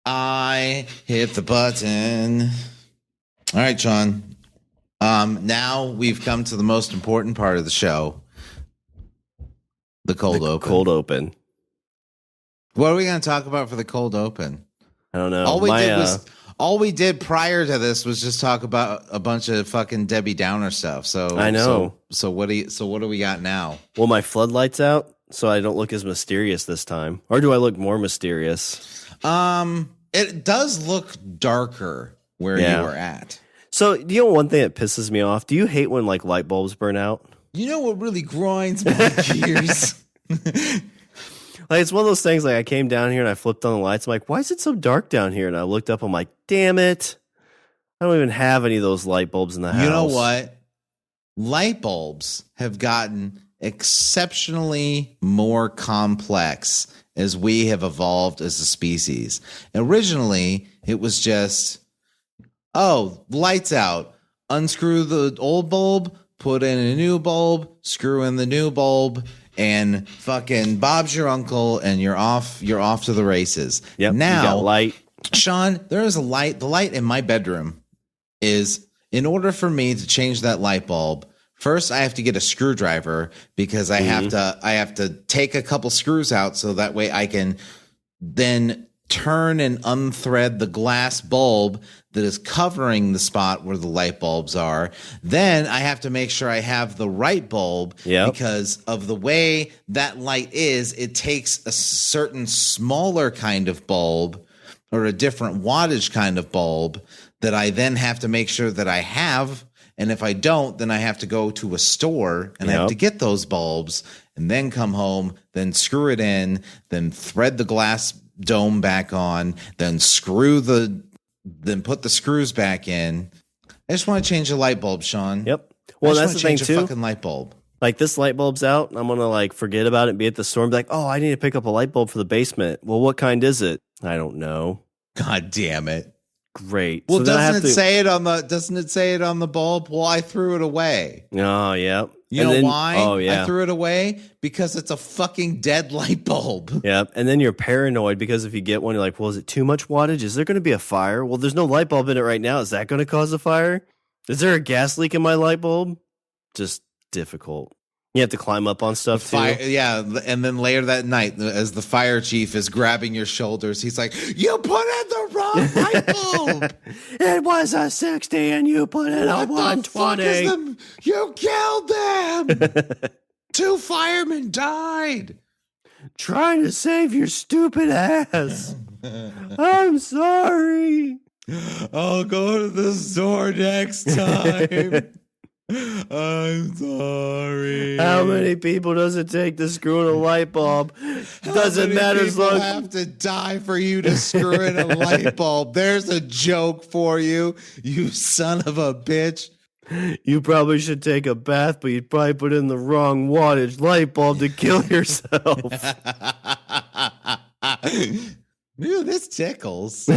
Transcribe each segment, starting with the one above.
I hit the button. All right, Shawn. Now we've come to the most important part of the show. The cold open. Cold open. What are we going to talk about for the cold open? I don't know. All we did prior to this was just talk about a bunch of fucking Debbie Downer stuff. So I know. So what do we got now? Well, my floodlights out, so I don't look as mysterious this time. Or do I look more mysterious? It does look darker where you were at. So, you know one thing that pisses me off? Do you hate when like light bulbs burn out? You know what really grinds my gears? Like, it's one of those things, like, I came down here and I flipped on the lights. I'm like, why is it so dark down here? And I looked up, I'm like, damn it. I don't even have any of those light bulbs in the house. You know what? Light bulbs have gotten exceptionally more complex as we have evolved as a species. Originally, it was just, lights out. Unscrew the old bulb, put in a new bulb, screw in the new bulb, and fucking Bob's your uncle, and you're off to the races. Yep, now, you got light. Shawn, there is a light. The light in my bedroom is, in order for me to change that light bulb, first I have to get a screwdriver because I have to take a couple screws out so that way I can then turn and unthread the glass bulb that is covering the spot where the light bulbs are. Then I have to make sure I have the right bulb because of the way that light is. It takes a certain smaller kind of bulb or a different wattage kind of bulb that I then have to make sure that I have. And if I don't, then I have to go to a store and I have to get those bulbs and then come home, then screw it in, then thread the glass dome back on, then put the screws back in. I just want to change the light bulb, Shawn. Yep. Well, that's the thing too. Fucking light bulb. Like, this light bulb's out. I'm gonna like forget about it and be at the store and be like, oh, I need to pick up a light bulb for the basement. Well, what kind is it? I don't know. God damn it. Great. Well, so doesn't it say it on the bulb? Well, I threw it away. Oh, yeah. You know why? Oh, yeah. I threw it away because it's a fucking dead light bulb. Yep. And then you're paranoid because if you get one, you're like, well, is it too much wattage? Is there going to be a fire? Well, there's no light bulb in it right now. Is that going to cause a fire? Is there a gas leak in my light bulb? Just difficult. You have to climb up on stuff too. Yeah, and then later that night, as the fire chief is grabbing your shoulders, he's like, "You put in the wrong light bulb. It was a 60, and you put in a 120. You killed them. 2 firemen died. Trying to save your stupid ass. I'm sorry. I'll go to the store next time." I'm sorry. How many people does it take to screw in a light bulb? Doesn't matter as long. How many people have to die for you to screw in a light bulb? There's a joke for you, you son of a bitch. You probably should take a bath, but you'd probably put in the wrong wattage light bulb to kill yourself. Ew, this tickles.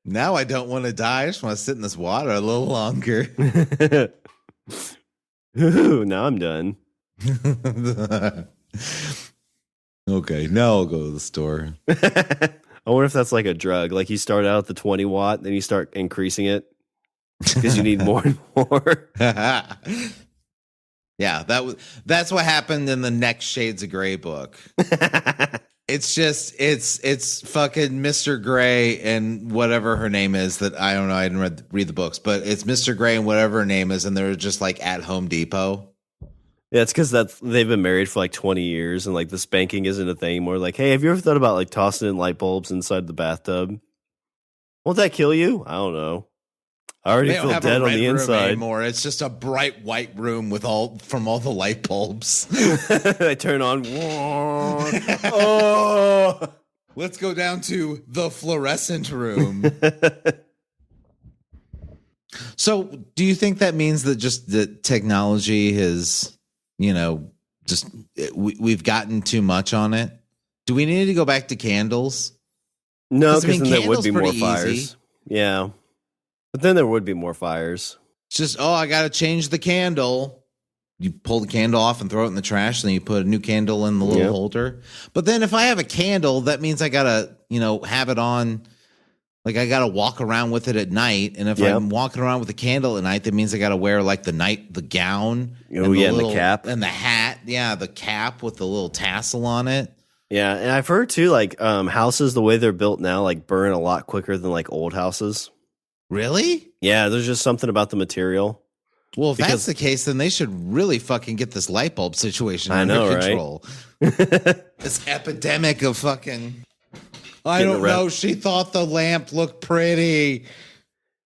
Now I don't want to die. I just want to sit in this water a little longer. Ooh, now I'm done. Okay, now I'll go to the store. I wonder if that's like a drug. Like, you start out at the 20 watt, then you start increasing it because you need more and more. Yeah, that's what happened in the next Shades of Grey book. It's just it's fucking Mr. Grey and whatever her name is that I don't know. I didn't read the books, but it's Mr. Grey and whatever her name is, and they're just like at Home Depot. Yeah, it's because they've been married for like 20 years, and like the spanking isn't a thing anymore. Like, hey, have you ever thought about like tossing in light bulbs inside the bathtub? Won't that kill you? I don't know. I already feel dead on the inside anymore. It's just a bright white room with all the light bulbs. They turn on. Oh, let's go down to the fluorescent room. So, do you think that means that just the technology has, we've gotten too much on it? Do we need to go back to candles? No, because then there would be more fires. Easy. Yeah. But then there would be more fires. It's just, I got to change the candle. You pull the candle off and throw it in the trash, and then you put a new candle in the little holder. But then if I have a candle, that means I got to, have it on Like I got to walk around with it at night, and if I'm walking around with a candle at night, that means I got to wear like the gown, and the cap and the hat. Yeah, the cap with the little tassel on it. Yeah, and I've heard too, like houses the way they're built now, like burn a lot quicker than like old houses. Really? Yeah, there's just something about the material. Well, if that's the case, then they should really fucking get this light bulb situation under control. Right? This epidemic of fucking. I don't know. She thought the lamp looked pretty.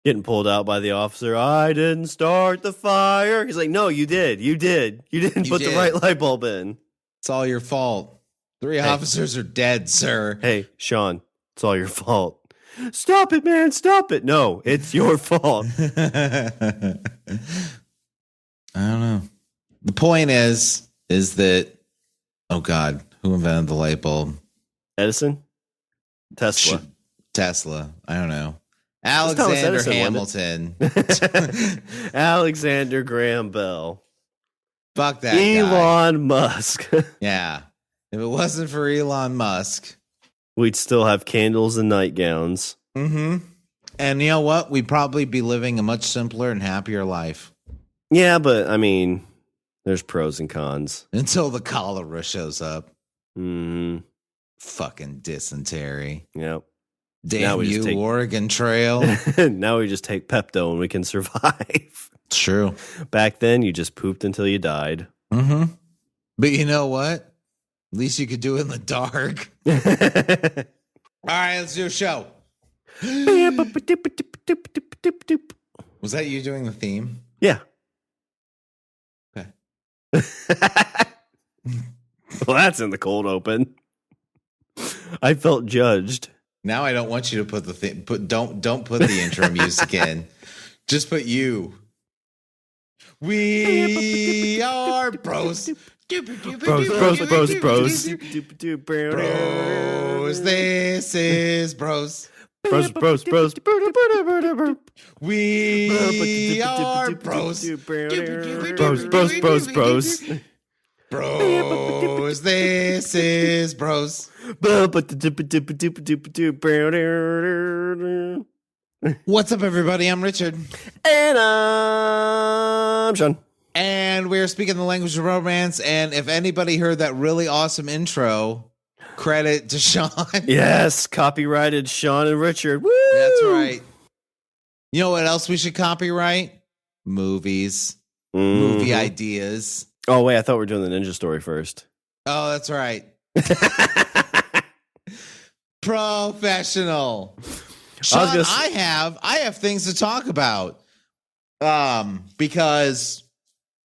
Getting pulled out by the officer. I didn't start the fire. He's like, no, you did. You did. You didn't put the right light bulb in. It's all your fault. 3 officers are dead, sir. Hey, Shawn, it's all your fault. Stop it, man. Stop it. No, it's your fault. I don't know. The point is that, oh God, who invented the light bulb? Edison? Tesla. I don't know. Alexander Edison, Hamilton. Alexander Graham Bell. Fuck that Elon Musk. Yeah. If it wasn't for Elon Musk, we'd still have candles and nightgowns. Mm-hmm. And you know what? We'd probably be living a much simpler and happier life. Yeah, but I mean, there's pros and cons. Until the cholera shows up. Mm-hmm. Fucking dysentery. Yep. Damn you, Oregon Trail. Now we just take Pepto and we can survive. It's true. Back then, you just pooped until you died. Mm-hmm. But you know what? At least you could do it in the dark. All right, let's do a show. Was that you doing the theme? Yeah. Okay. Well, that's in the cold open. I felt judged. Now I don't want you to put the thing. Don't put the intro music in. Just put you. We are bros. Bros. Bros. This is bros. Bros. We are bros. Bros. Bros, this is bros. What's up, everybody? I'm Richard. And I'm Shawn. And we're speaking the language of romance. And if anybody heard that really awesome intro, credit to Shawn. Yes, copyrighted Shawn and Richard. Woo! That's right. You know what else we should copyright? Movies. Movie ideas. Oh, wait, I thought we were doing the ninja story first. Oh, that's right. Professional. Shawn, I have things to talk about. Because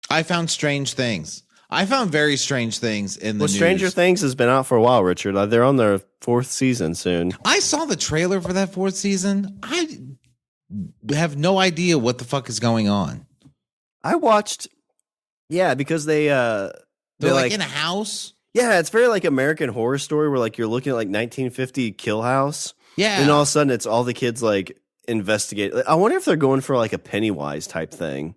I found strange things. I found very strange things in the news. Stranger Things has been out for a while, Richard. They're on their 4th season soon. I saw the trailer for that 4th season. I have no idea what the fuck is going on. I watched... Yeah, because they're like in a house. Yeah, it's very like American Horror Story, where like you're looking at like 1950 Kill House. Yeah, and all of a sudden it's all the kids like investigate. I wonder if they're going for like a Pennywise type thing,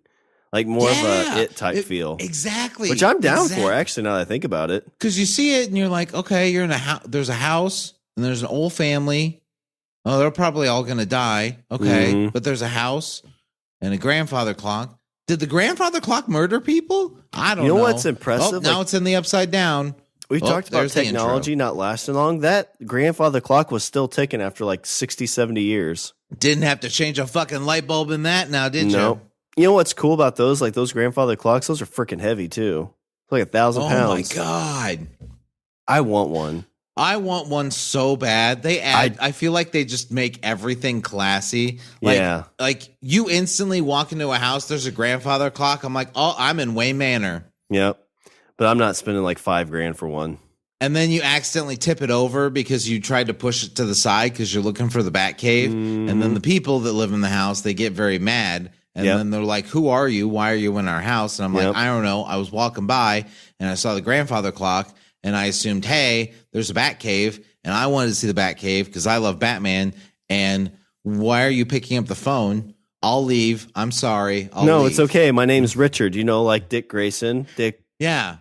like more of a It type feel. Exactly, which I'm down for actually. Now that I think about it, because you see it and you're like, okay, you're in a house. There's a house and there's an old family. Oh, they're probably all gonna die. Okay, but there's a house and a grandfather clock. Did the grandfather clock murder people? I don't know. You know what's impressive? Oh, now it's in the upside down. We talked about technology not lasting long. That grandfather clock was still ticking after like 60, 70 years. Didn't have to change a fucking light bulb in that now, did you? No. You know what's cool about those? Like those grandfather clocks, those are freaking heavy too. It's like 1,000 pounds. Oh my God. I want one. I want one so bad. I feel like they just make everything classy. Like you instantly walk into a house, there's a grandfather clock. I'm like, oh, I'm in Wayne Manor. Yep. But I'm not spending like $5,000 for one. And then you accidentally tip it over because you tried to push it to the side because you're looking for the bat cave. And then the people that live in the house, they get very mad. And then they're like, who are you? Why are you in our house? And I'm like, I don't know. I was walking by and I saw the grandfather clock. And I assumed, hey, there's a bat cave, and I wanted to see the bat cave because I love Batman. And why are you picking up the phone? I'll leave. I'm sorry. No, it's okay. My name's Richard. You know, like Dick Grayson. Dick. Yeah.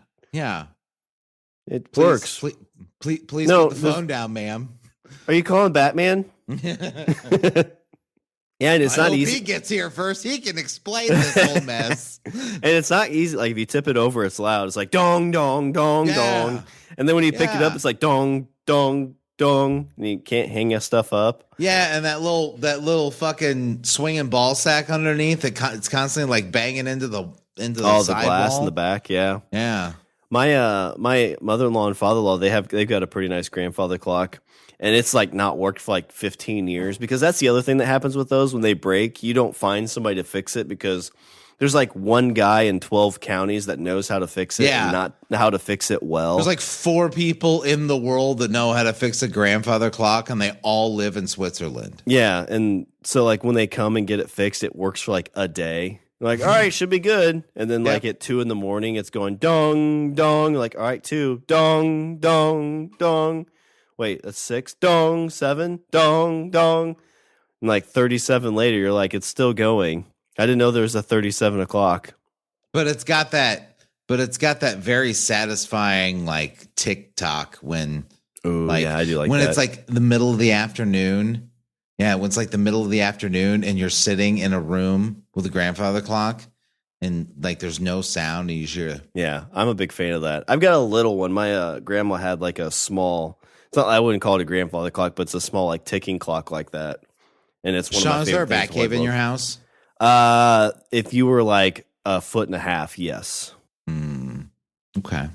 It works. Please put the phone down, ma'am. Are you calling Batman? Yeah, and it's not easy. He gets here first. He can explain this whole mess. And it's not easy. Like if you tip it over, it's loud. It's like dong, dong, dong, dong. And then when you pick it up, it's like dong, dong, dong. And you can't hang your stuff up. Yeah, and that little fucking swinging ball sack underneath. It's constantly like banging into the the glass wall. In the back. Yeah, yeah. My mother-in-law and father-in-law, they've got a pretty nice grandfather clock. And it's like not worked for like 15 years, because that's the other thing that happens with those. When they break, you don't find somebody to fix it, because there's like one guy in 12 counties that knows how to fix it and not how to fix it well. There's like 4 people in the world that know how to fix a grandfather clock, and they all live in Switzerland. Yeah. And so like when they come and get it fixed, it works for like a day. They're like, all right, should be good. And then like at 2 a.m, it's going dong, dong. You're like, all right, 2, dong, dong, dong. Wait, that's 6, dong, 7, dong, dong. And like 37 later, you're like, it's still going. I didn't know there was a 37 o'clock. But it's got that very satisfying like tick-tock when I do like when that. It's like the middle of the afternoon. Yeah, when it's like the middle of the afternoon and you're sitting in a room with a grandfather clock and like there's no sound and you hear. Yeah, I'm a big fan of that. I've got a little one. My grandma had like a small, I wouldn't call it a grandfather clock, but it's a small like ticking clock like that. And it's one Sean, of my favorite. Is there a bat cave in your house? If you were like 1.5 feet, yes. Okay.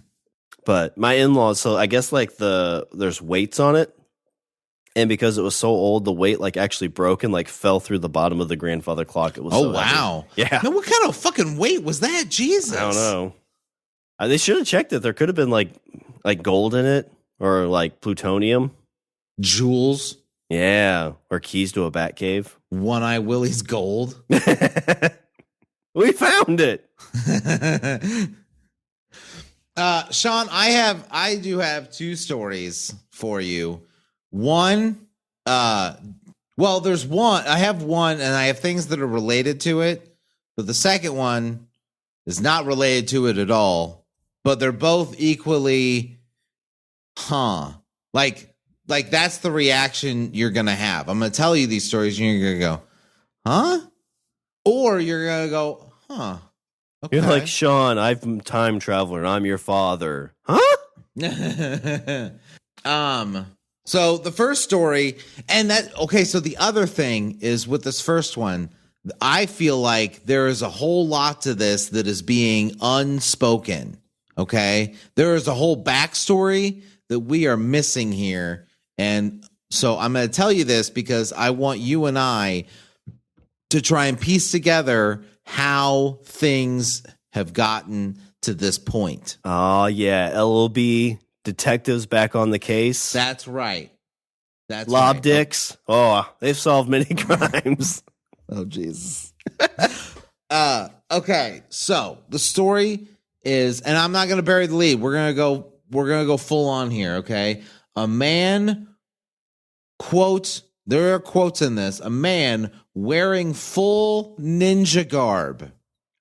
But my in-laws, so I guess like there's weights on it. And because it was so old, the weight like actually broke and like fell through the bottom of the grandfather clock. It was so wow. Heavy. Yeah. Now, what kind of fucking weight was that? Jesus. I don't know. They should have checked it. There could have been like gold in it or like plutonium. Jewels. Yeah. Or keys to a bat cave. One Eye Willie's gold. We found it. Sean, I do have 2 stories for you. One, there's one. I have one, and I have things that are related to it. But the second one is not related to it at all. But they're both equally, like that's the reaction you're gonna have. I'm gonna tell you these stories, and you're gonna go, huh? Or you're gonna go, huh? Okay. You're like, Sean, I'm a time traveler, and I'm your father. Huh? So the first story, so the other thing is with this first one, I feel like there is a whole lot to this that is being unspoken. Okay. There is a whole backstory that we are missing here. And so I'm going to tell you this because I want you and I to try and piece together how things have gotten to this point. Oh, yeah. LOB detectives back on the case. That's right. That's Lob right. dicks. Oh, they've solved many crimes. Oh, Jesus. Okay. So the story is, and I'm not going to bury the lead. We're going to go full on here. Okay. A man there are quotes in this. A man wearing full ninja garb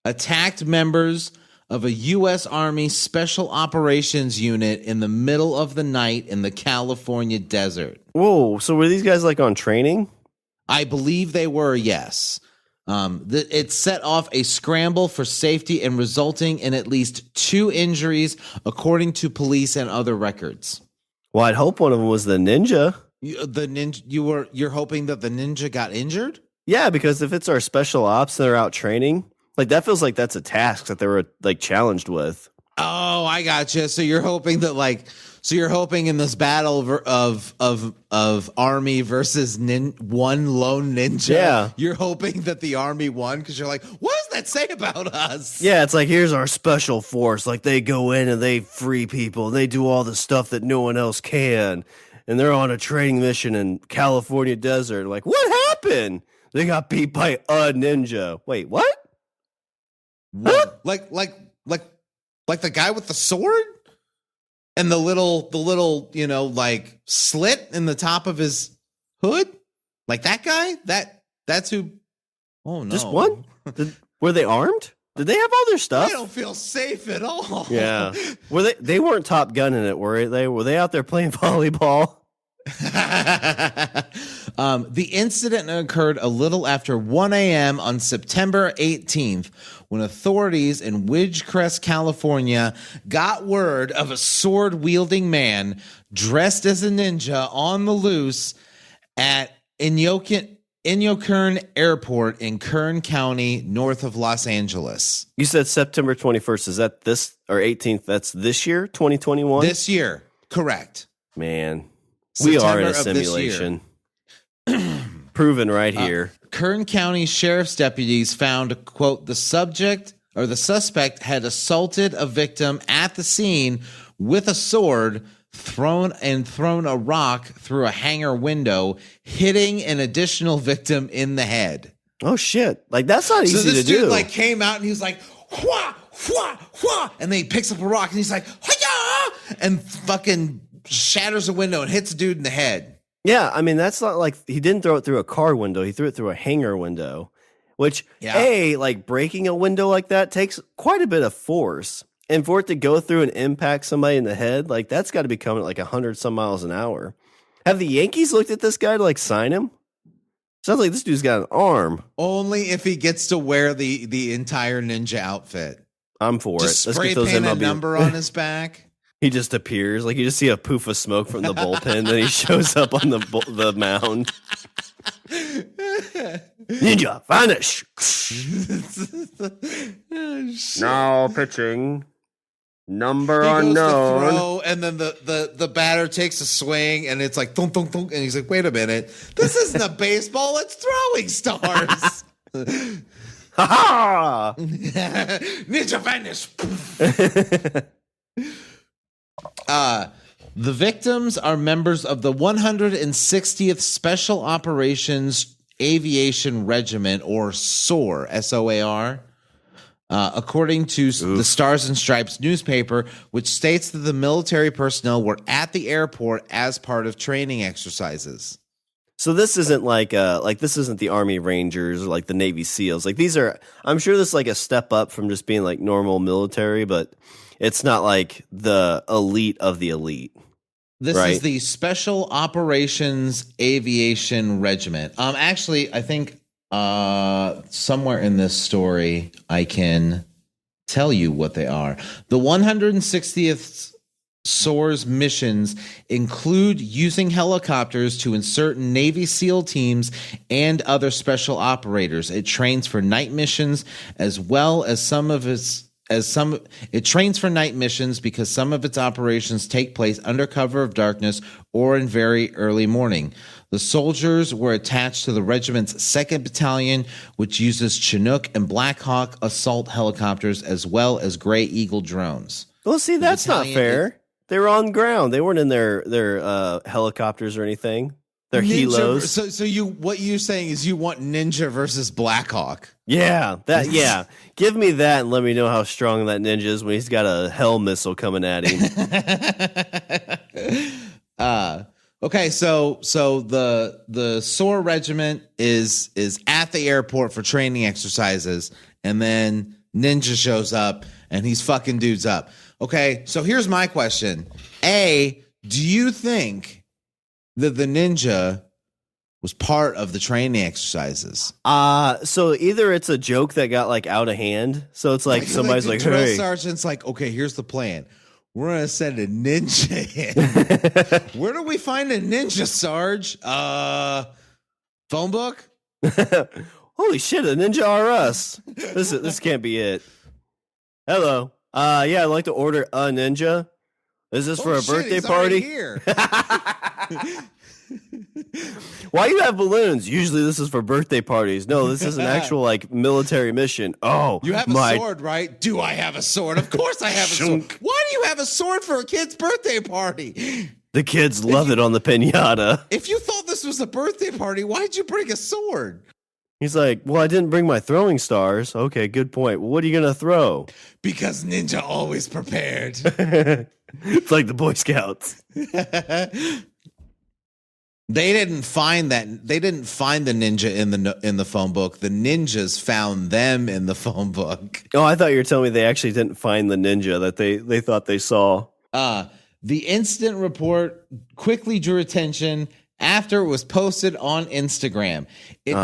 attacked members of a U.S. Army Special Operations unit in the middle of the night in the California desert. Whoa, so were these guys like on training? I believe they were, yes. It set off a scramble for safety and resulting in at least 2 injuries, according to police and other records. Well, I'd hope one of them was the ninja. You're hoping that the ninja got injured? Yeah, because if it's our special ops that are out training, like that feels like that's a task that they were like challenged with. Oh, I gotcha. So you're hoping that in this battle of army versus one lone ninja, you're hoping that the army won because you're like, what does that say about us? Yeah, it's like, here's our special force. Like they go in and they free people. And they do all the stuff that no one else can. And they're on a training mission in California desert. Like, what happened? They got beat by a ninja. Wait, what? What? Like the guy with the sword and the little, like slit in the top of his hood? Like that guy? That's who. Oh no. Just one? Were they armed? Did they have all their stuff? I don't feel safe at all. Yeah. They weren't Top Gunning it, were they? Were they out there playing volleyball? The incident occurred a little after 1 a.m. on September 18th when authorities in Ridgecrest, California got word of a sword-wielding man dressed as a ninja on the loose at Inyokern Airport in Kern County, north of Los Angeles. You said September 21st. Is that this or 18th? That's this year, 2021? This year, correct. Man, we are in a simulation. Proven right here. Kern County Sheriff's deputies found, quote, the suspect had assaulted a victim at the scene with a sword, thrown a rock through a hangar window, hitting an additional victim in the head. Oh shit! Like that's not easy to do. So this dude like came out and he was like, "Hua, hua, hua," and then he picks up a rock and he's like, "Hiya!" and fucking shatters a window and hits a dude in the head. Yeah, I mean that's not like he didn't throw it through a car window; he threw it through a hangar window, which like breaking a window like that takes quite a bit of force. And for it to go through and impact somebody in the head, like that's got to be coming at like 100 some miles an hour. Have the Yankees looked at this guy to like sign him? Sounds like this dude's got an arm. Only if he gets to wear the entire ninja outfit. I'm for just it. Spray paint a number on his back. He just appears like you just see a poof of smoke from the bullpen, then he shows up on the mound. Ninja vanish. Now pitching. Number unknown. Throw, and then the batter takes a swing, and it's like thunk, thunk, thunk, and he's like, "Wait a minute, this isn't a baseball; it's throwing stars." Ha ha! Ninja vanish. The victims are members of the 160th Special Operations Aviation Regiment, or SOAR, SOAR. According to the Stars and Stripes newspaper, which states that the military personnel were at the airport as part of training exercises. So this isn't like this isn't the Army Rangers or like the Navy SEALs. Like these are, I'm sure this is like a step up from just being like normal military, but it's not like the elite of the elite. This is the Special Operations Aviation Regiment. Actually, I think somewhere in this story I can tell you what they are. The 160th SOAR's missions include using helicopters to insert Navy SEAL teams and other special operators. It trains for night missions as well as it trains for night missions because some of its operations take place under cover of darkness or in very early morning. The soldiers were attached to the regiment's 2nd Battalion, which uses Chinook and Black Hawk assault helicopters as well as Gray Eagle drones. Well, see, that's not fair. They were on ground. They weren't in their helicopters or anything. They're helos. So what you're saying is you want Ninja versus Black Hawk. Yeah, yeah. Give me that and let me know how strong that ninja is when he's got a hell missile coming at him. Okay, so the SOAR regiment is at the airport for training exercises, and then Ninja shows up and he's fucking dudes up. Okay, so here's my question. A, do you think that the ninja was part of the training exercises? So either it's a joke that got like out of hand. So it's like somebody's like, drill hey. sergeant's like, okay, here's the plan. We're going to send a ninja in. Where do we find a ninja, Sarge? Phone book? Holy shit, a Ninja RS. This can't be it. Hello. Yeah, I'd like to order a ninja. Is this for a birthday party? Here. Why you have balloons? Usually this is for birthday parties. No, this is an actual like military mission. Oh, you have a sword, right? Do I have a sword? Of course I have a sword. Why do you have a sword for a kid's birthday party? The kids love it on the piñata. If you thought this was a birthday party, why'd you bring a sword? He's like, well, I didn't bring my throwing stars. Okay, good point. Well, what are you going to throw? Because Ninja always prepared. It's like the Boy Scouts. They didn't find that. They didn't find the ninja in the phone book. The ninjas found them in the phone book. Oh, I thought you were telling me they actually didn't find the ninja that they thought they saw. The incident report quickly drew attention after it was posted on Instagram. It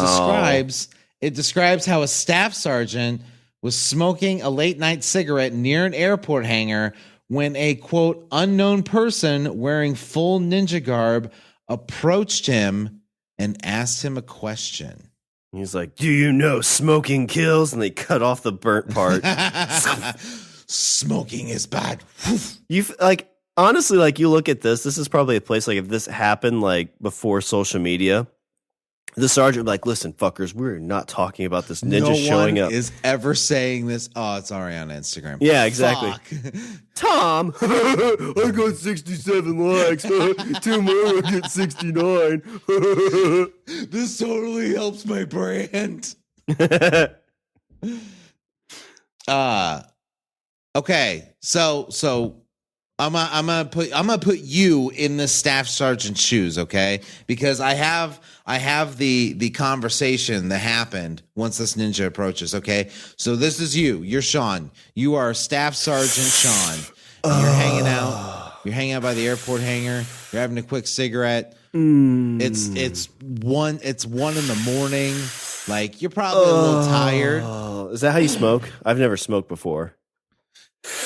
describes how a staff sergeant was smoking a late night cigarette near an airport hangar when a quote unknown person wearing full ninja garb approached him and asked him a question. He's like, "Do you know smoking kills?" And they cut off the burnt part. Smoking is bad. You like honestly, like you look at this. This is probably a place like if this happened like before social media, the sergeant would be like, "Listen, fuckers, we're not talking about this ninja showing up." Is ever saying this? Oh, it's already on Instagram. Yeah, exactly. Fuck. Tom, I got 67 likes. 2 more, I get 69. This totally helps my brand. Okay, so I'm gonna put you in the staff sergeant's shoes, okay? Because I have the conversation that happened once this ninja approaches, okay? So this is you. You're Shawn. You are Staff Sergeant Shawn. You're hanging out. You're hanging out by the airport hangar. You're having a quick cigarette. It's 1 in the morning. Like you're probably a little tired. Is that how you smoke? I've never smoked before.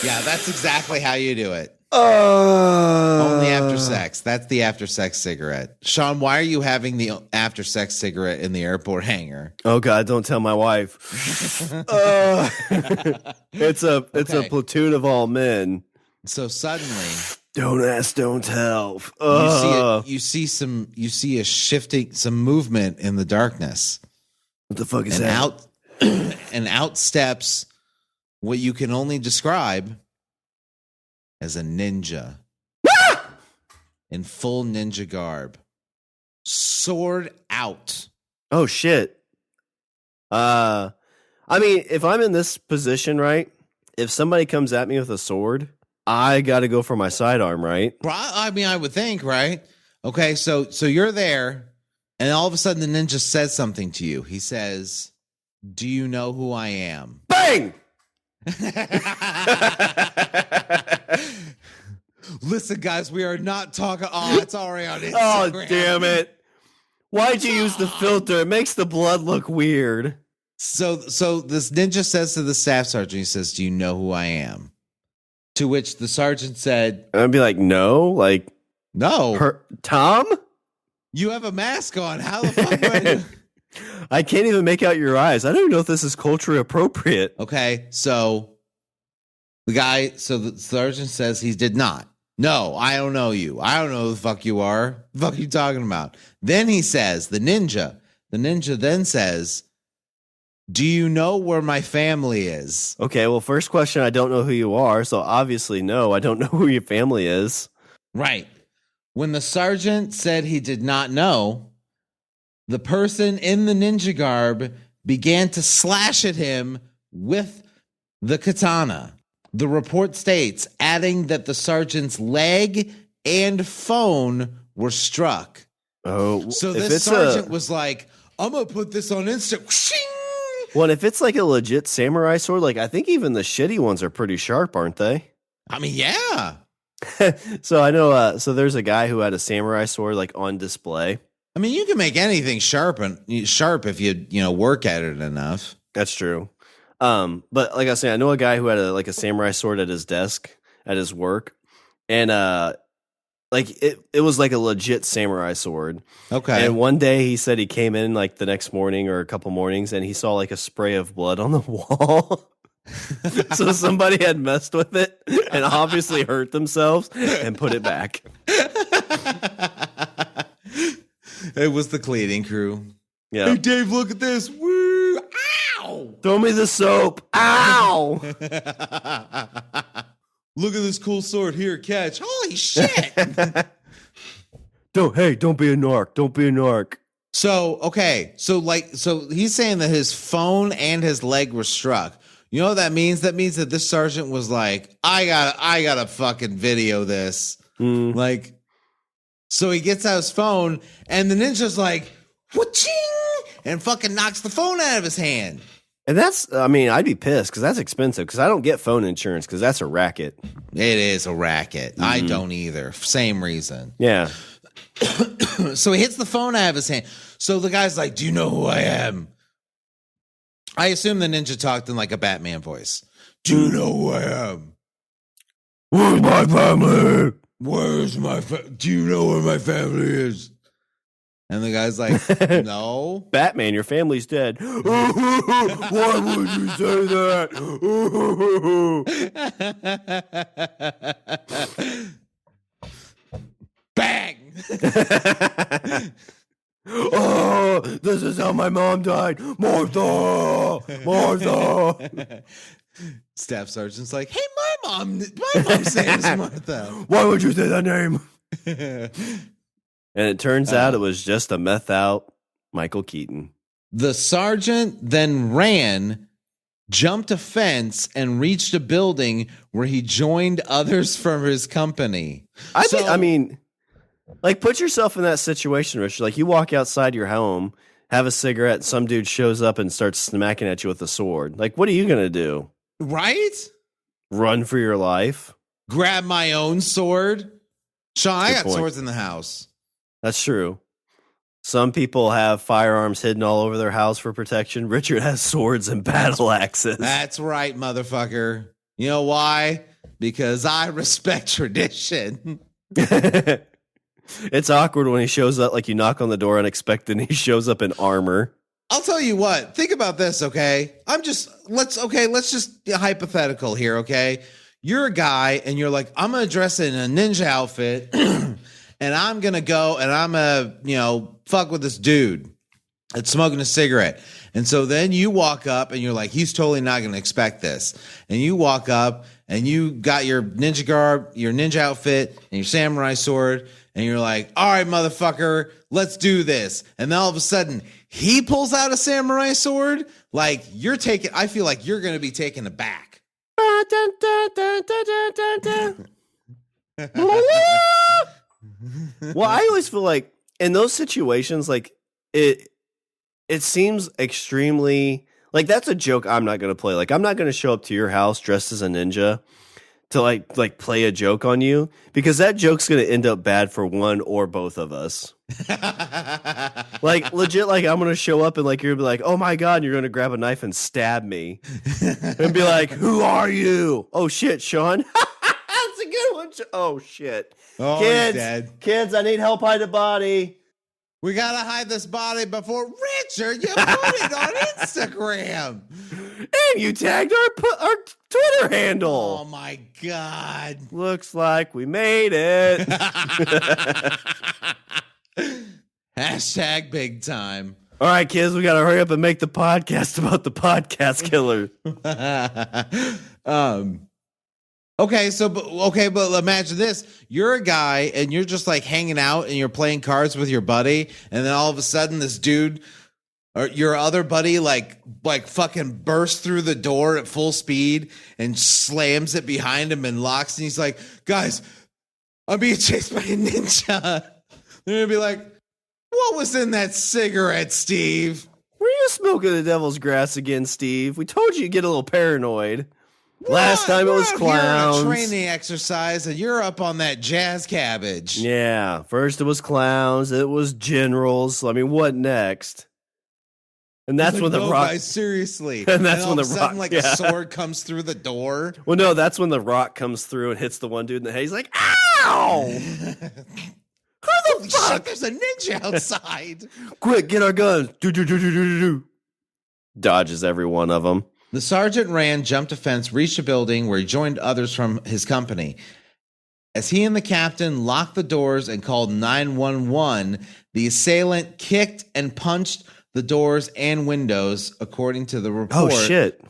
Yeah, that's exactly how you do it. Only after sex. That's the after sex cigarette. Shawn, why are you having the after sex cigarette in the airport hangar? Oh God, don't tell my wife. It's a platoon of all men. So suddenly, don't ask, don't tell. You see some movement in the darkness. What the fuck is that? And out steps what you can only describe as a ninja in full ninja garb, sword out. Oh shit. I mean, if I'm in this position, right? If somebody comes at me with a sword, I got to go for my sidearm, right? I mean, I would think, right? Okay, so you're there, and all of a sudden the ninja says something to you. He says, "Do you know who I am?" Bang! Listen, guys, we are not talking. Oh, it's already on Instagram. Oh, damn it! Why'd you use the filter? It makes the blood look weird. So this ninja says to the staff sergeant, he says, "Do you know who I am?" To which the sergeant said, I'd be like, "No, like, no, Tom, you have a mask on. How the fuck would I?" I can't even make out your eyes. I don't even know if this is culturally appropriate." Okay, so the sergeant says he did not. "No, I don't know you. I don't know who the fuck you are. The fuck are you talking about?" Then he says, the ninja then says, "Do you know where my family is?" Okay, well, first question, I don't know who you are, so obviously no, I don't know who your family is. Right. When the sergeant said he did not know, the person in the ninja garb began to slash at him with the katana. The report states, adding that the sergeant's leg and phone were struck. Oh, so this sergeant was like, "I'm going to put this on Insta." Well, if it's like a legit samurai sword, like I think even the shitty ones are pretty sharp, aren't they? I mean, yeah. So I know, so there's a guy who had a samurai sword like on display. I mean, you can make anything sharp if you work at it enough. That's true. But like I say, I know a guy who had a samurai sword at his desk at his work, and it was like a legit samurai sword. Okay. And one day he said he came in like the next morning or a couple mornings, and he saw like a spray of blood on the wall. So somebody had messed with it and obviously hurt themselves and put it back. It was the cleaning crew. Yeah. "Hey, Dave, look at this. Woo! Ow! Throw me the soap. Ow! Look at this cool sword. Here, catch. Holy shit!" Don't be a narc. Don't be a narc. So he's saying that his phone and his leg were struck. You know what that means? That means that this sergeant was like, I gotta fucking video this. Like, so he gets out his phone, and the ninja's like, "Wha-ching!" and fucking knocks the phone out of his hand. And that's, I mean, I'd be pissed because that's expensive because I don't get phone insurance because that's a racket. It is a racket. Mm-hmm. I don't either. Same reason. Yeah. So he hits the phone out of his hand. So the guy's like, do you know who I am? I assume the ninja talked in like a Batman voice. Do you know who I am? Where's my family? Where's my do you know where my family is? And the guy's like, no. Batman, your family's dead. Why would you say that? Bang! Oh, this is how my mom died. Martha! Martha! Staff sergeant's like, hey, my mom's name is Martha. Why would you say that name? And it turns out it was just a meth out Michael Keaton. The sergeant then ran, jumped a fence, and reached a building where he joined others from his company. I mean, like, put yourself in that situation, Richard. Like, you walk outside your home, have a cigarette, and some dude shows up and starts smacking at you with a sword. Like, what are you going to do? Right? Run for your life? Grab my own sword? Shawn, I got swords in the house. That's true. Some people have firearms hidden all over their house for protection. Richard has swords and battle axes. That's right, motherfucker. You know why? Because I respect tradition. It's awkward when he shows up, like you knock on the door unexpected and he shows up in armor. I'll tell you what. Think about this, okay? Let's just be hypothetical here, okay? You're a guy and you're like, I'm going to dress in a ninja outfit and I'm going to go and I'm going to, fuck with this dude that's smoking a cigarette. And so then you walk up and you're like, he's totally not going to expect this. And you walk up and you got your ninja garb, your ninja outfit and your samurai sword. And you're like, all right, motherfucker, let's do this. And then all of a sudden he pulls out a samurai sword. Like I feel like you're going to be taken aback. Well, I always feel like in those situations, like it seems extremely like that's a joke I'm not going to play. Like I'm not going to show up to your house dressed as a ninja to like play a joke on you because that joke's going to end up bad for one or both of us. Like legit, like I'm going to show up and like you're going to be like, oh my God, and you're going to grab a knife and stab me and be like, who are you? Oh shit, Shawn. That's a good one. Oh shit. Oh, kids, he's dead. Kids, I need help hide the body. We got to hide this body before Richard, you put it on Instagram. And you tagged our Twitter handle. Oh, my God. Looks like we made it. Hashtag big time. All right, kids, we got to hurry up and make the podcast about the podcast killer. But imagine this. You're a guy and you're just like hanging out and you're playing cards with your buddy. And then all of a sudden this dude or your other buddy like fucking bursts through the door at full speed and slams it behind him and locks. And he's like, guys, I'm being chased by a ninja. They're going to be like, what was in that cigarette, Steve? Were you smoking the devil's grass again, Steve? We told you to get a little paranoid. Last time it was clowns. Training exercise, and you're up on that jazz cabbage. Yeah, first it was clowns, it was generals. I mean, what next? And that's when the rock. Guys, seriously. And that's when the rock. Like a sword comes through the door. Well, no, that's when the rock comes through and hits the one dude in the head. He's like, "Ow! Who the fuck? Shit, there's a ninja outside! Quick, get our guns! Do. Dodges every one of them. The sergeant ran, jumped a fence, reached a building where he joined others from his company. As he and the captain locked the doors and called 911, the assailant kicked and punched the doors and windows, according to the report. Oh, shit.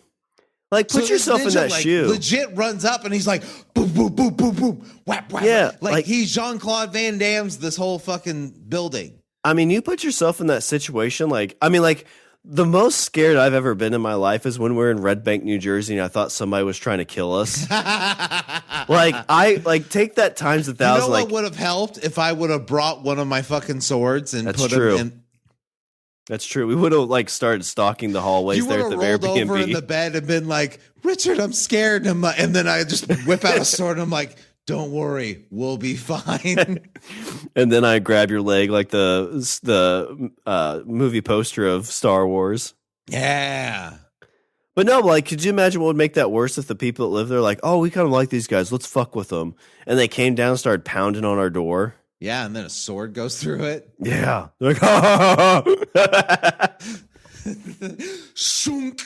Like, put yourself in that shoe. Legit runs up and he's like, boom, boom, boom, boom, boom, whap, whap. Yeah. Like he's Jean-Claude Van Damme's this whole fucking building. I mean, you put yourself in that situation. The most scared I've ever been in my life is when we're in Red Bank, New Jersey, and I thought somebody was trying to kill us. Take that times 1,000. You know what would have helped if I would have brought one of my fucking swords and put them in. That's true. We would have like started stalking the hallways there at the rolled Airbnb. over in the bed and been like, Richard, I'm scared. And then I just whip out a sword and I'm like, don't worry, we'll be fine. And then I grab your leg like the movie poster of Star Wars. Yeah. But no, like, could you imagine what would make that worse if the people that live there like, oh, we kind of like these guys, let's fuck with them. And they came down and started pounding on our door. Yeah, and then a sword goes through it. Yeah. They're like, oh. Shunk.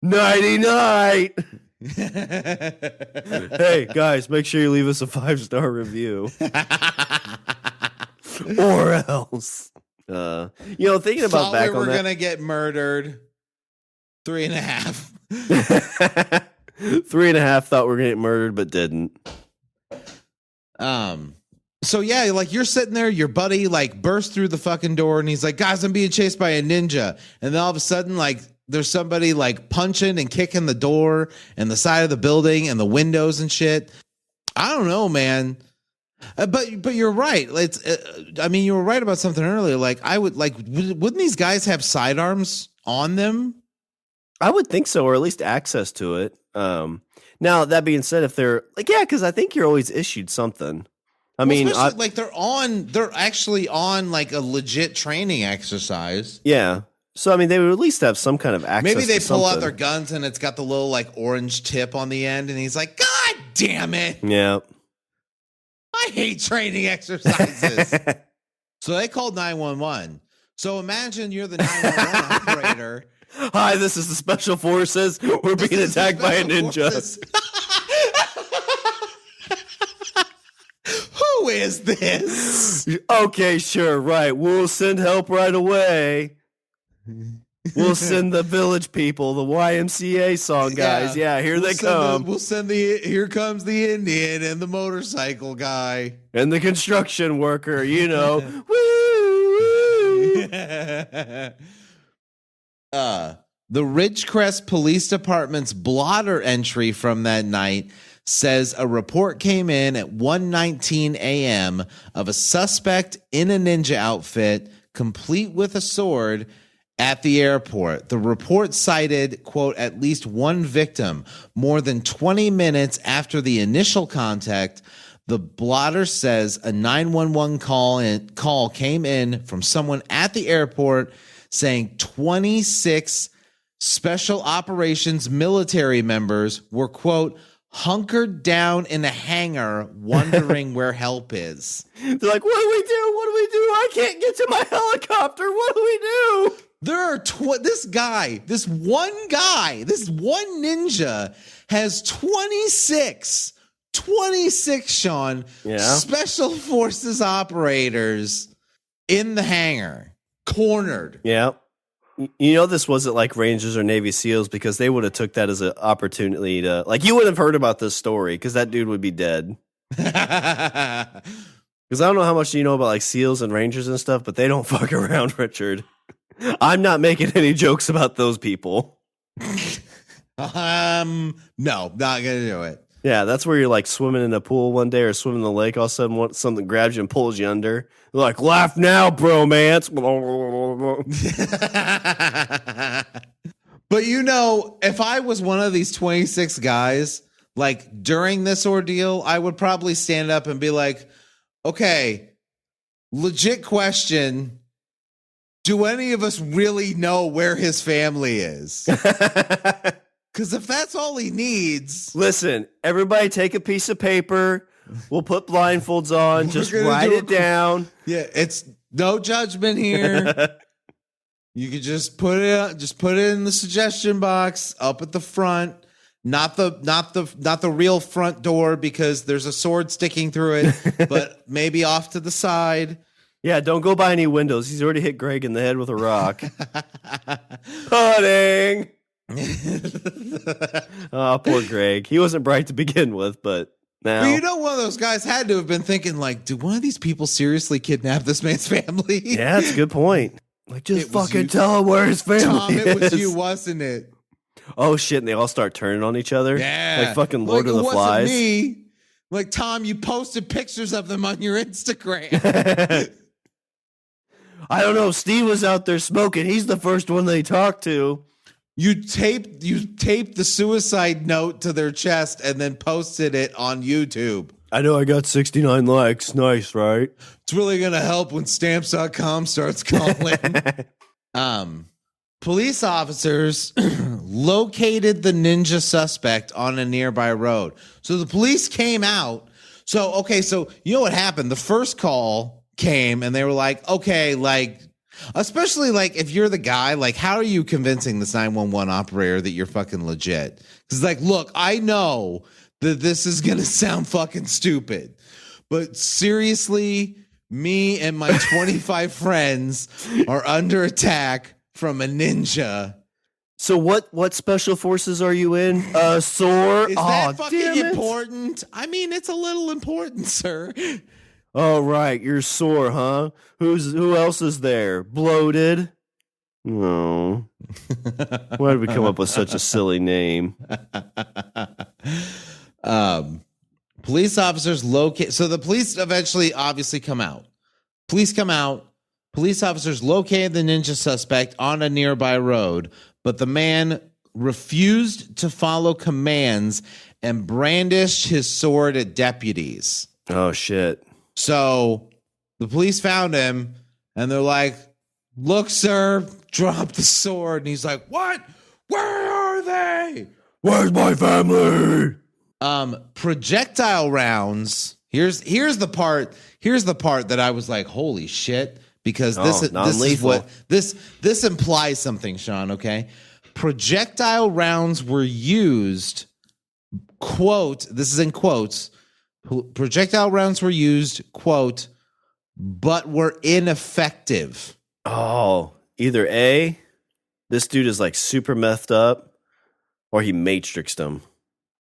Nighty-night. Hey, guys, make sure you leave us a 5-star review. Or else. Thinking about back on that. We're going to get murdered. 3.5. 3.5 thought we were going to get murdered, but didn't. So yeah, like you're sitting there, your buddy like bursts through the fucking door and he's like, guys, I'm being chased by a ninja. And then all of a sudden, like there's somebody like punching and kicking the door and the side of the building and the windows and shit. I don't know, man. But you're right. You were right about something earlier. Like wouldn't these guys have sidearms on them? I would think so, or at least access to it. Now that being said, if they're like, yeah, because I think you're always issued something. They're actually on like a legit training exercise. Yeah. So, they would at least have some kind of access. Maybe they pull out their guns and it's got the little like orange tip on the end. And he's like, God damn it. Yeah. I hate training exercises. So they called 911. So imagine you're the 911 operator. Hi, this is the Special Forces. We're being attacked by a ninja. Who is this? Okay, sure, right. We'll send help right away. We'll send the village people, the YMCA song guys. Yeah, they come. Here comes the Indian and the motorcycle guy. And the construction worker, woo, woo. The Ridgecrest Police Department's blotter entry from that night says a report came in at 1:19 a.m. of a suspect in a ninja outfit, complete with a sword, at the airport. The report cited, quote, at least one victim. More than 20 minutes after the initial contact, the blotter says a 911 call came in from someone at the airport saying 26 special operations military members were, quote, hunkered down in a hangar wondering where help is. They're like, what do we do? What do we do? I can't get to my helicopter. What do we do? There are this one ninja has 26, Sean, special forces operators in the hangar, cornered. Yeah. This wasn't like Rangers or Navy SEALs because they would have took that as an opportunity to, like, you would have heard about this story because that dude would be dead. Because I don't know how much you know about like SEALs and Rangers and stuff, but they don't fuck around, Richard. I'm not making any jokes about those people. No, not gonna do it. Yeah, that's where you're like swimming in a pool one day or swimming in the lake. All of a sudden, something grabs you and pulls you under. They're like, laugh now, bromance. But if I was one of these 26 guys, like during this ordeal, I would probably stand up and be like, okay, legit question. Do any of us really know where his family is? Because if that's all he needs. Listen, everybody take a piece of paper. We'll put blindfolds on. Just write it down. Yeah, it's no judgment here. You could just put it in the suggestion box up at the front. Not the real front door because there's a sword sticking through it, but maybe off to the side. Yeah, don't go by any windows. He's already hit Greg in the head with a rock. Pudding. Oh, poor Greg. He wasn't bright to begin with, but now. Well, one of those guys had to have been thinking, like, did one of these people seriously kidnap this man's family? Yeah, that's a good point. Like, just fucking tell him where his family Tom, is. It was you, wasn't it? Oh, shit, and they all start turning on each other? Yeah. Like fucking Lord of the Flies. It wasn't me. Like, Tom, you posted pictures of them on your Instagram. I don't know. Steve was out there smoking. He's the first one they talked to. You taped the suicide note to their chest and then posted it on YouTube. I know I got 69 likes. Nice, right? It's really going to help when stamps.com starts calling. Police officers located the ninja suspect on a nearby road. So the police came out. So you know what happened? The first call came and they were like, okay, like, especially like if you're the guy, like, how are you convincing this 911 operator that you're fucking legit? Because like, look, I know that this is going to sound fucking stupid, but seriously, me and my 25 friends are under attack from a ninja. So what special forces are you in? SOAR? Is that fucking important? I mean, it's a little important, sir. Oh, right. You're SOAR, huh? Who else is there? Bloated? No. Why did we come up with such a silly name? Police officers locate. So the police eventually obviously come out. Police come out. Police officers located the ninja suspect on a nearby road, but the man refused to follow commands and brandished his sword at deputies. Oh, shit. So the police found him and they're like, look, sir, drop the sword. And he's like, what? Where are they? Where's my family? Projectile rounds. Here's the part that I was like, holy shit. Because this is what this implies something, Shawn, okay? Projectile rounds were used, quote, this is in quotes, projectile rounds were used, quote, but were ineffective. Oh, either A, this dude is like super methed up, or he matrixed him.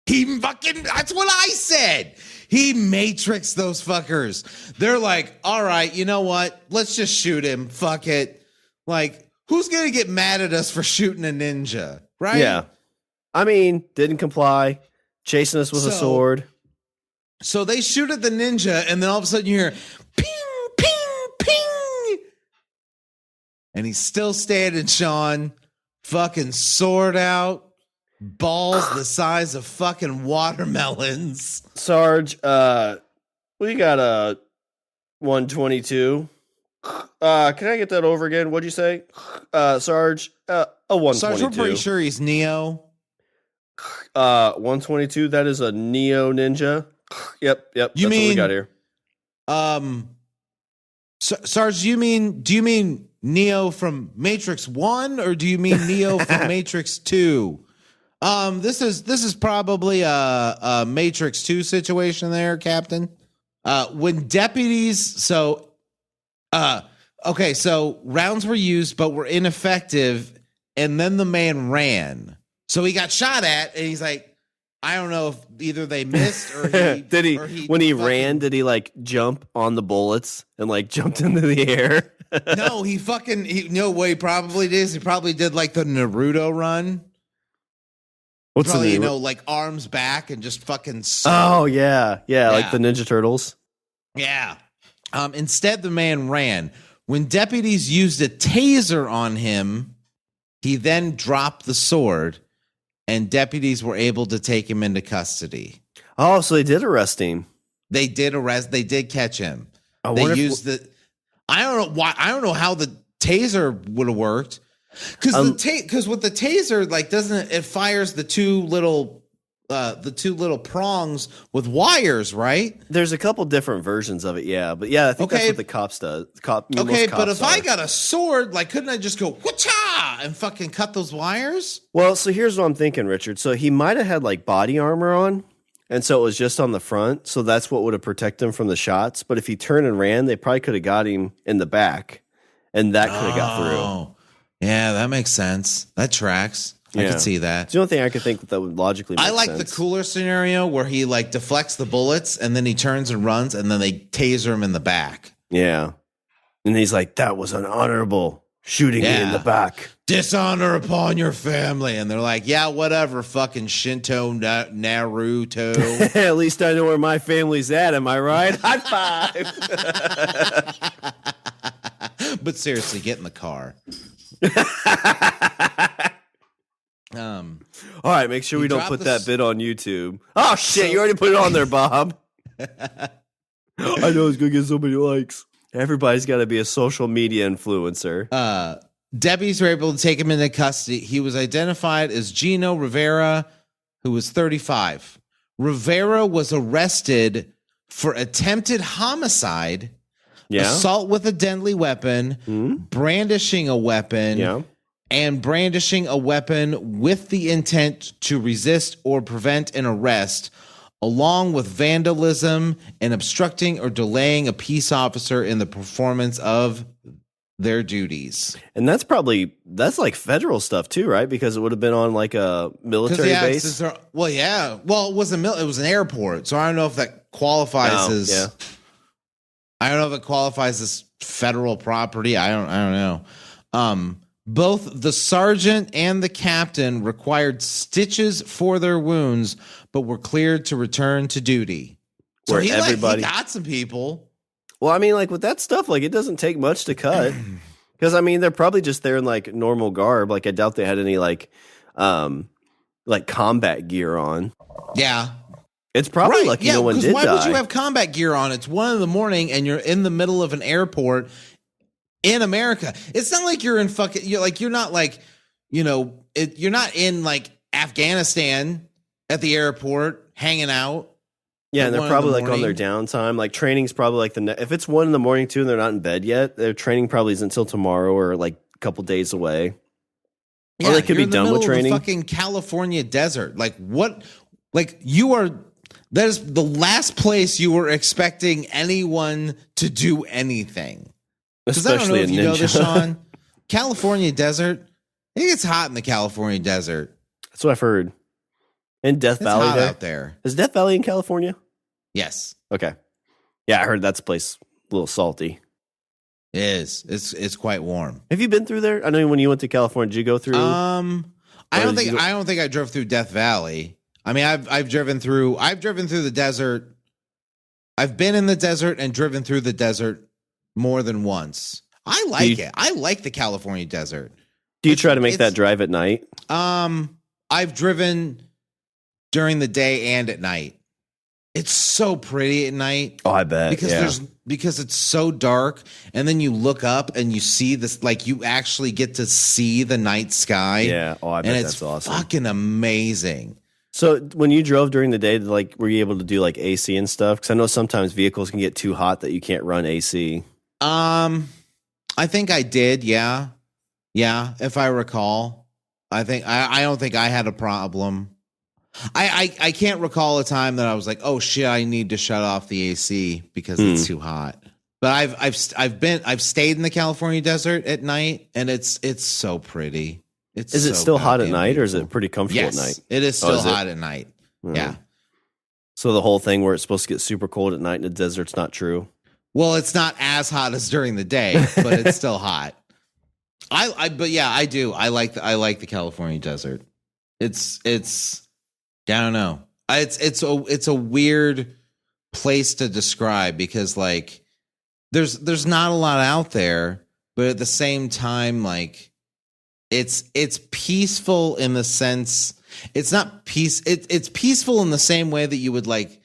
That's what I said. He matrixed those fuckers. They're like, all right, you know what? Let's just shoot him. Fuck it. Like, who's going to get mad at us for shooting a ninja? Right? Yeah. I mean, didn't comply. Chasing us with a sword. So they shoot at the ninja, and then all of a sudden you hear ping, ping, ping. And he's still standing, Shawn. Fucking sword out. Balls the size of fucking watermelons. Sarge, we got a 122. Can I get that over again? What'd you say? Sarge, a 122. Sarge, we're pretty sure he's Neo. 122, that is a Neo ninja. Yep, that's what we got here. Sarge, do you mean Neo from Matrix 1 or do you mean Neo from Matrix 2? This is probably a Matrix 2 situation there, Captain. When deputies, so rounds were used but were ineffective, and then the man ran. So he got shot at, and he's like, I don't know if either they missed or he did he when he ran, did he like jump on the bullets and like jumped into the air? No, he what he probably did is he probably did like the Naruto run. What's probably, like arms back and just fucking. Oh yeah, like the Ninja Turtles. Yeah. Instead, the man ran. When deputies used a taser on him, he then dropped the sword, and deputies were able to take him into custody. Oh, so they did arrest him. They did catch him. I don't know why. I don't know how the taser would have worked. Because with the taser, like, doesn't it fires the two little prongs with wires, right? There's a couple different versions of it, yeah. But yeah, I think that's what the cops does. But if I got a sword, like, couldn't I just go wha-cha and fucking cut those wires? Well, so here's what I'm thinking, Richard. So he might have had like body armor on, and so it was just on the front. So that's what would have protected him from the shots. But if he turned and ran, they probably could have got him in the back, and that could have got through. Yeah, that makes sense. That tracks. I can see that. It's the only thing I could think that would logically make sense. I like the cooler scenario where he like deflects the bullets and then he turns and runs and then they taser him in the back. Yeah. And he's like, that was unhonorable, shooting me in the back. Dishonor upon your family. And they're like, yeah, whatever, fucking Shinto Naruto. At least I know where my family's at. Am I right? High five. But seriously, get in the car. All right, make sure we don't put that bit on YouTube. Oh shit, you already put it on there, Bob. I know it's gonna get so many likes. Everybody's got to be a social media influencer. Debbie's were able to take him into custody. He was identified as Gino Rivera, who was 35. Rivera was arrested for attempted homicide, assault with a deadly weapon, brandishing a weapon, and brandishing a weapon with the intent to resist or prevent an arrest, along with vandalism and obstructing or delaying a peace officer in the performance of their duties. And that's like federal stuff too, right? Because it would have been on like a military base. Well, it was it was an airport, so I don't know if that qualifies as. I don't know if it qualifies as federal property. I don't know. Both the sergeant and the captain required stitches for their wounds, but were cleared to return to duty. So he got some people. Well, I mean, like with that stuff, like it doesn't take much to cut. Because I mean, they're probably just there in like normal garb. Like I doubt they had any like combat gear on. Yeah. It's probably like no one did. Why would you have combat gear on? It's 1 a.m. and you're in the middle of an airport in America. It's not like you're in you're not like, you're not in like Afghanistan at the airport hanging out. Yeah, and they're probably like on their downtime. Like training's probably like if it's 1 a.m. too and they're not in bed yet, their training probably isn't until tomorrow or like a couple days away. Yeah, or they could be done with training. Of the fucking California desert. Like what? Like that is the last place you were expecting anyone to do anything. Especially I don't know if you know this, Shawn. California desert. It gets hot in the California desert. That's what I've heard. In Death Valley hot out there. Is Death Valley in California? Yes. Okay. Yeah, I heard that's a place a little salty. It is. It's quite warm. Have you been through there? I know when you went to California, did you go through? I don't think I drove through Death Valley. I mean, I've driven through the desert. I've been in the desert and driven through the desert more than once. I like it. I like the California desert. Do you try to make that drive at night? I've driven during the day and at night. It's so pretty at night. Oh, I bet. Because it's so dark, and then you look up and you see this, like you actually get to see the night sky. Yeah. Oh, I bet that's awesome. Fucking amazing. So when you drove during the day, like were you able to do like AC and stuff? Because I know sometimes vehicles can get too hot that you can't run AC. I think I did. Yeah. If I recall, I don't think I had a problem. I can't recall a time that I was like, oh shit, I need to shut off the AC because it's too hot. But I've stayed in the California desert at night, and it's so pretty. Is it still hot at night, or is it pretty comfortable at night? It is still hot at night. Yeah. So the whole thing where it's supposed to get super cold at night in the desert's not true. Well, it's not as hot as during the day, but it's still hot. But yeah, I do. I like the California desert. It's I don't know. It's a weird place to describe because like there's not a lot out there, but at the same time, like it's peaceful in the sense it's not peace. It's peaceful in the same way that you would like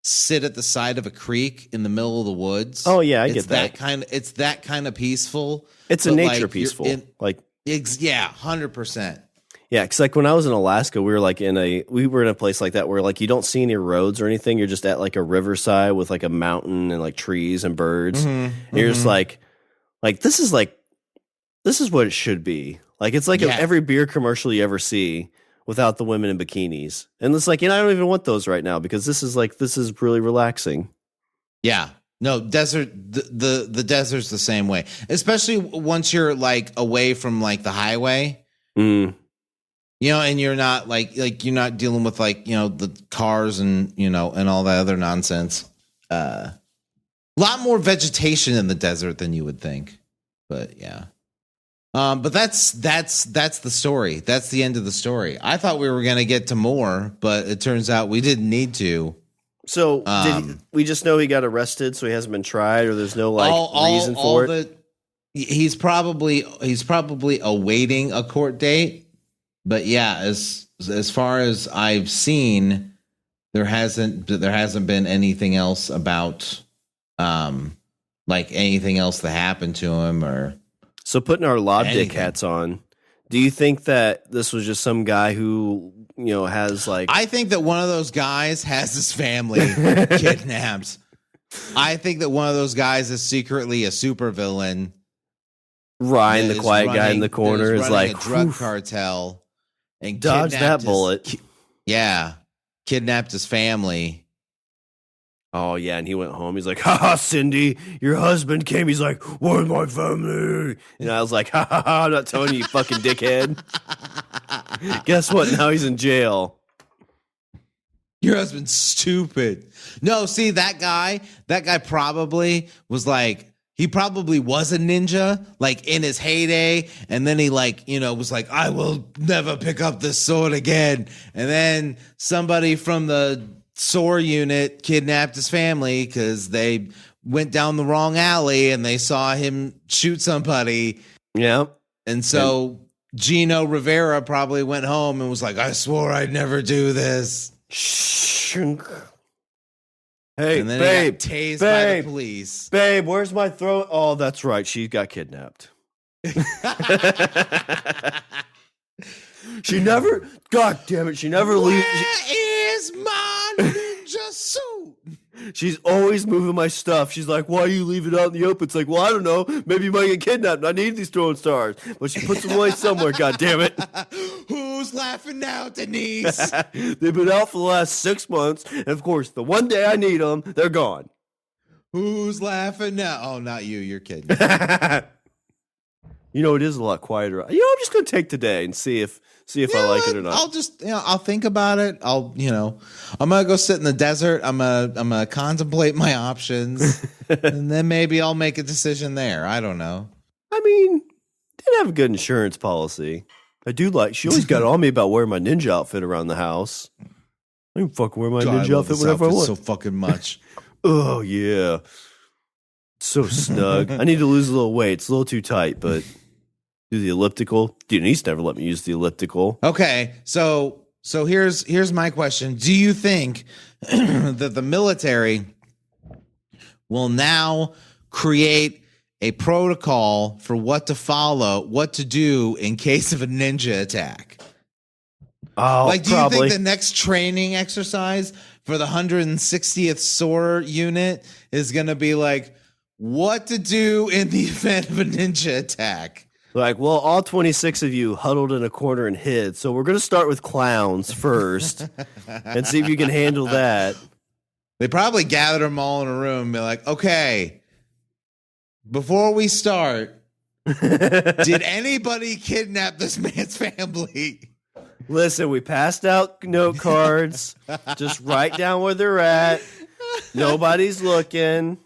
sit at the side of a creek in the middle of the woods. Oh yeah, I get that. It's that kind of peaceful. It's a nature like, peaceful. 100%. Yeah, because like when I was in Alaska, we were in a place like that where like you don't see any roads or anything. You're just at like a riverside with like a mountain and like trees and birds. And you're just like this is what it should be. Like it's like every beer commercial you ever see without the women in bikinis. And it's like, I don't even want those right now because this is really relaxing. Yeah. No, desert the desert's the same way. Especially once you're like away from like the highway. And you're not like you're not dealing with like, the cars and, and all that other nonsense. A lot more vegetation in the desert than you would think. But yeah. But that's the story. That's the end of the story. I thought we were going to get to more, but it turns out we didn't need to. So we just know he got arrested, so he hasn't been tried, or there's no reason for it. he's probably awaiting a court date. But yeah, as far as I've seen, there hasn't been anything else about like anything else that happened to him or. So putting our lob dick hats on, do you think that this was just some guy who, has like... I think that one of those guys has his family kidnapped. I think that one of those guys is secretly a supervillain. Ryan, the quiet guy in the corner, is like... a drug cartel. And dodge that bullet. Kidnapped his family. Oh, yeah, and he went home. He's like, ha, Cindy, your husband came. He's like, where's my family? And I was like, ha, I'm not telling you, you fucking dickhead. Guess what? Now he's in jail. Your husband's stupid. No, see, that guy probably was like, he probably was a ninja, like, in his heyday, and then he, like, was like, I will never pick up this sword again. And then somebody from the SOAR unit kidnapped his family because they went down the wrong alley and they saw him shoot somebody. Yeah. And so Gino Rivera probably went home and was like, I swore I'd never do this. Hey, and then babe, he got tased by the police. Babe, where's my throat? Oh, that's right. She got kidnapped. She never, God damn it, she never leaves. Where is my ninja suit? She's always moving my stuff. She's like, why do you leave it out in the open? It's like, well, I don't know. Maybe you might get kidnapped. I need these throwing stars. But she puts them away somewhere, God damn it. Who's laughing now, Denise? They've been out for the last 6 months. And of course, the one day I need them, they're gone. Who's laughing now? Oh, not you. You're kidding. It is a lot quieter. I'm just going to take today and see if I like it or not. I'll just, I'll think about it. I'm going to go sit in the desert. I'm going to contemplate my options and then maybe I'll make a decision there. I don't know. I mean, did have a good insurance policy. I do like, she always got on me about wearing my ninja outfit around the house. I can fucking wear my ninja outfit whenever I want. So fucking much. Oh, yeah. So snug. I need to lose a little weight. It's a little too tight, but do the elliptical. Denise never let me use the elliptical. Okay, so here's my question. Do you think that the military will now create a protocol for what to follow, what to do in case of a ninja attack? Oh, do you think the next training exercise for the 160th SOAR unit is going to be like, what to do in the event of a ninja attack? Like, well, all 26 of you huddled in a corner and hid. So we're going to start with clowns first and see if you can handle that. They probably gathered them all in a room and be like, okay, before we start, did anybody kidnap this man's family? Listen, we passed out note cards. Just write down where they're at. Nobody's looking.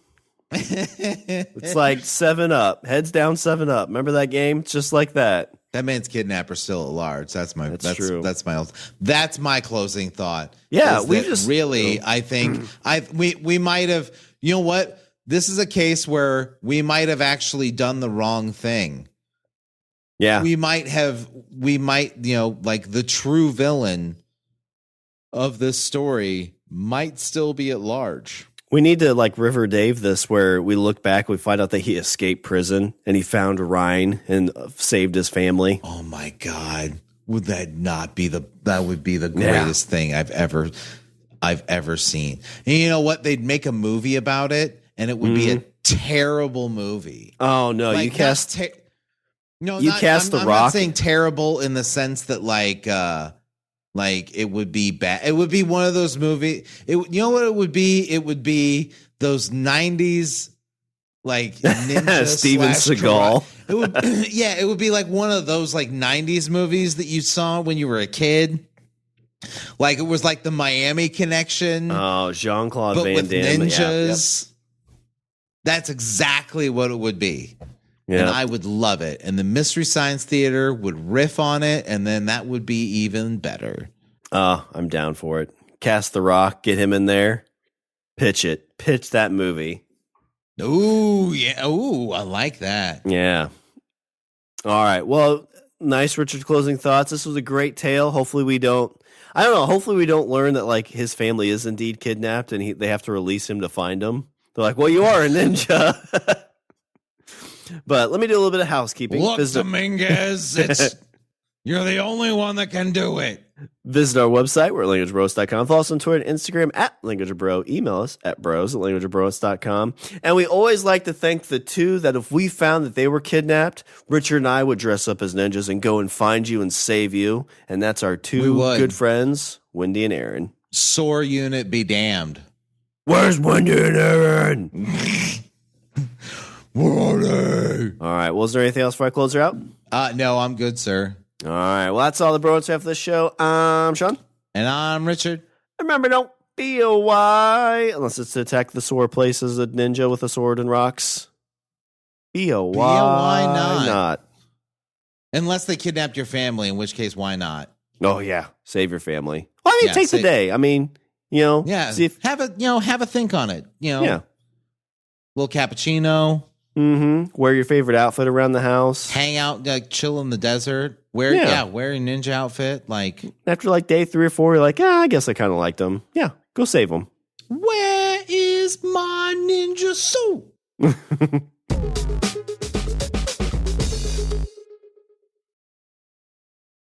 It's like 7-Up. Heads down, 7-Up. Remember that game? It's just like that. That man's kidnapper still at large. That's true. That's my closing thought. Yeah, we just really. I think we might have. You know what? This is a case where we might have actually done the wrong thing. Yeah, we might. Like the true villain of this story might still be at large. We need to like River Dave this, where we look back, we find out that he escaped prison and he found Ryan and saved his family. Oh my God. Would that not be that would be the greatest thing I've ever seen. And you know what? They'd make a movie about it and it would be a terrible movie. Oh no, like, you cast The I'm Rock. not saying terrible in the sense that like it would be bad. It would be one of those movies. You know what it would be? It would be those 90s like ninja Steven Seagal. It would, it would be like one of those like 90s movies that you saw when you were a kid. Like it was like the Miami Connection. Oh, Jean-Claude Van with Damme. ninjas. Yep. That's exactly what it would be. Yep. And I would love it. And the Mystery Science Theater would riff on it, and then that would be even better. I'm down for it. Cast The Rock, get him in there. Pitch it. Pitch that movie. Ooh, yeah. Ooh, I like that. Yeah. All right. Well, nice, Richard. Closing thoughts. This was a great tale. Hopefully we don't. I don't know. Hopefully we don't learn that like his family is indeed kidnapped and they have to release him to find him. They're like, well, you are a ninja. But let me do a little bit of housekeeping. Look, Dominguez, you're the only one that can do it. Visit our website. We're at languageofbros.com. Follow us on Twitter and Instagram at languageofbro. Email us at bros@languageofbromance.com. And we always like to thank the two that if we found that they were kidnapped, Richard and I would dress up as ninjas and go and find you and save you. And that's our two good friends, Wendy and Aaron. SOAR unit be damned. Where's Wendy and Aaron? Where are they? All right. Well, is there anything else before I close her out? No, I'm good, sir. All right. Well, that's all the Bromance we have for this show. I'm Shawn. And I'm Richard. Remember, don't be a Y unless it's to attack the sore places a ninja with a sword and rocks. Be a Y. Why not? Unless they kidnapped your family, in which case, why not? Oh, yeah. Save your family. Well, I mean, take the day. I mean, see if, have a think on it. Little cappuccino. Mm-hmm. Wear your favorite outfit around the house. Hang out, like chill in the desert. Wear a ninja outfit. Like after like day 3 or 4, you're like, I guess I kind of liked them. Yeah, go save them. Where is my ninja suit?